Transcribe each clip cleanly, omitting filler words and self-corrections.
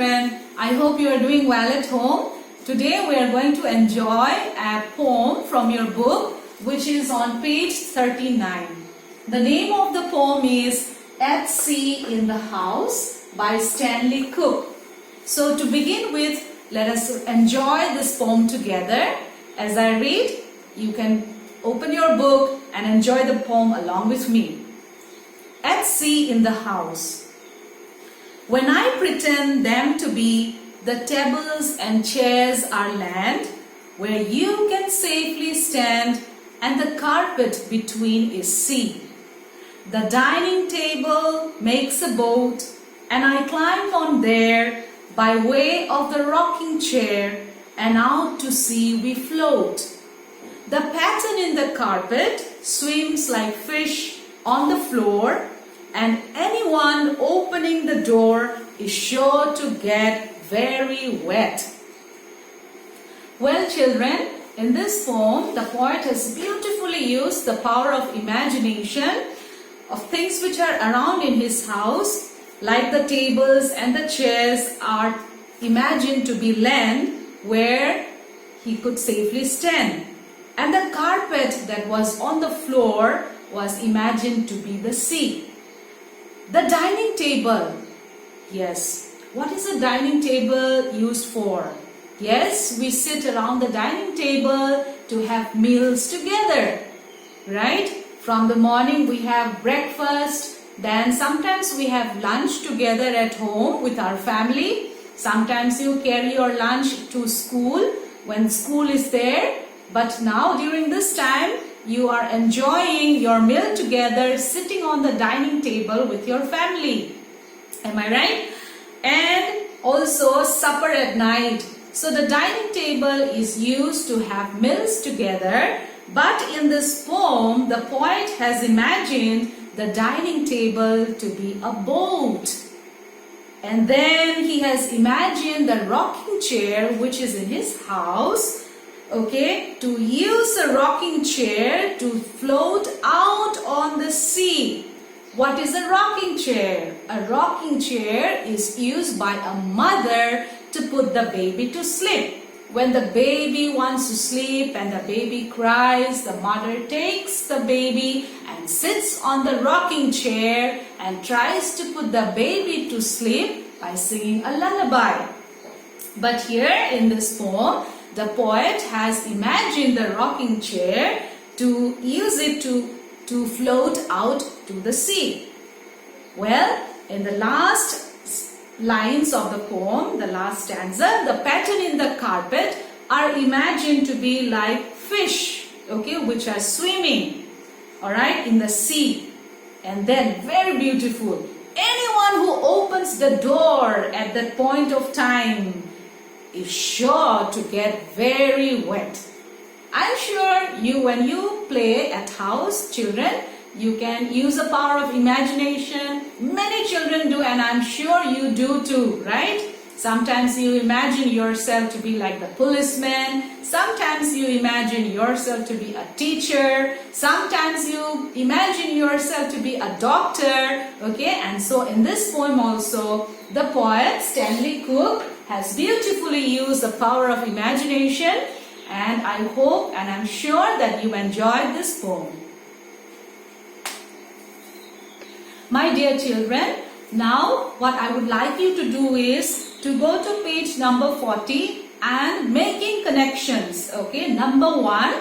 children, I hope you are doing well at home. Today we are going to enjoy a poem from your book which is on page 39. The name of the poem is At Sea in the House by Stanley Cook. So to begin with, let us enjoy this poem together. As I read, you can open your book and enjoy the poem along with me. At sea in the house. When I pretend them to be, the tables and chairs are land, where you can safely stand, and the carpet between is sea. The dining table makes a boat, and I climb on there by way of the rocking chair, and out to sea we float. The pattern in the carpet swims like fish on the floor, and anyone opening the door is sure to get very wet. Well, children, in this poem, the poet has beautifully used the power of imagination of things which are around in his house, like the tables and the chairs are imagined to be land where he could safely stand. And the carpet that was on the floor was imagined to be the sea. The dining table. Yes. What is a dining table used for? Yes, we sit around the dining table to have meals together. Right? From the morning we have breakfast. Then sometimes we have lunch together at home with our family. Sometimes you carry your lunch to school when school is there. But now during this time, you are enjoying your meal together, sitting on the dining table with your family. Am I right? And also supper at night. So the dining table is used to have meals together. But in this poem, the poet has imagined the dining table to be a boat. And then he has imagined the rocking chair which is in his house. Okay, to use a rocking chair to float out on the sea. What is a rocking chair? A rocking chair is used by a mother to put the baby to sleep. When the baby wants to sleep and the baby cries, the mother takes the baby and sits on the rocking chair and tries to put the baby to sleep by singing a lullaby. But here in this poem, the poet has imagined the rocking chair to use it to float out to the sea. Well, in the last lines of the poem, the last stanza, the pattern in the carpet are imagined to be like fish, okay, which are swimming, alright, in the sea. And then, very beautiful, anyone who opens the door at that point of time is sure to get very wet. I'm sure when you play at house, children, you can use the power of imagination. Many children do, and I'm sure you do too, right? Sometimes you imagine yourself to be like the policeman. Sometimes you imagine yourself to be a teacher. Sometimes you imagine yourself to be a doctor. Okay, and so in this poem also, the poet Stanley Cook has beautifully used the power of imagination, and I hope and I'm sure that you enjoyed this poem. My dear children, now what I would like you to do is to go to page number 40 and making connections. Okay, number 1,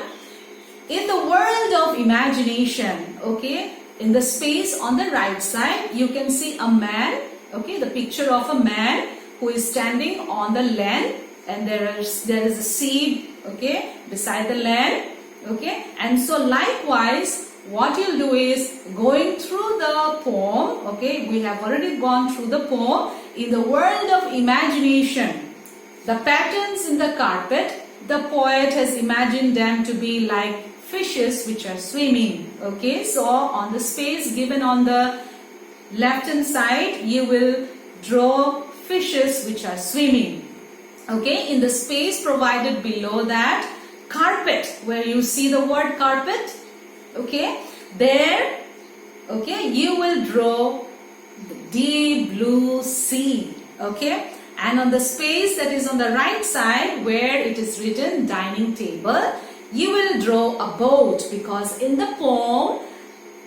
in the world of imagination, okay, in the space on the right side, you can see a man, okay, the picture of a man who is standing on the land, and there is a sea, okay, beside the land, okay, and so likewise what you'll do is going through the poem, okay, we have already gone through the poem. In the world of imagination, the patterns in the carpet, the poet has imagined them to be like fishes which are swimming, okay. So on the space given on the left hand side, you will draw fishes which are swimming, okay. In the space provided below that, carpet, where you see the word carpet, okay, there, okay, you will draw the deep blue sea, okay, And on the space that is on the right side where it is written dining table, you will draw a boat, because in the poem,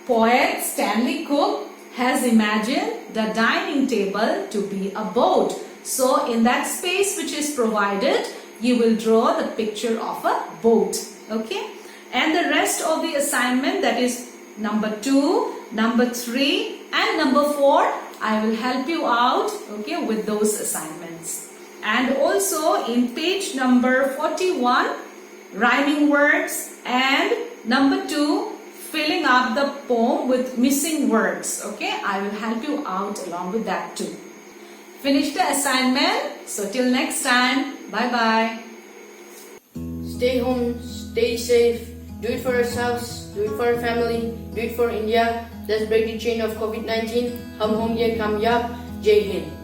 poet Stanley Cook has imagined the dining table to be a boat. So in that space which is provided, you will draw the picture of a boat. Okay? And the rest of the assignment, that is number 2, number 3 and number 4, I will help you out, okay, with those assignments. And also in page number 41, rhyming words, and number 2, filling up the poem with missing words. Okay, I will help you out along with that too. Finish the assignment. So till next time, bye bye. Stay home, stay safe, do it for yourselves, do it for your family, do it for India. Let's break the chain of COVID-19. Hum hum ye kamyab. Jai Hind.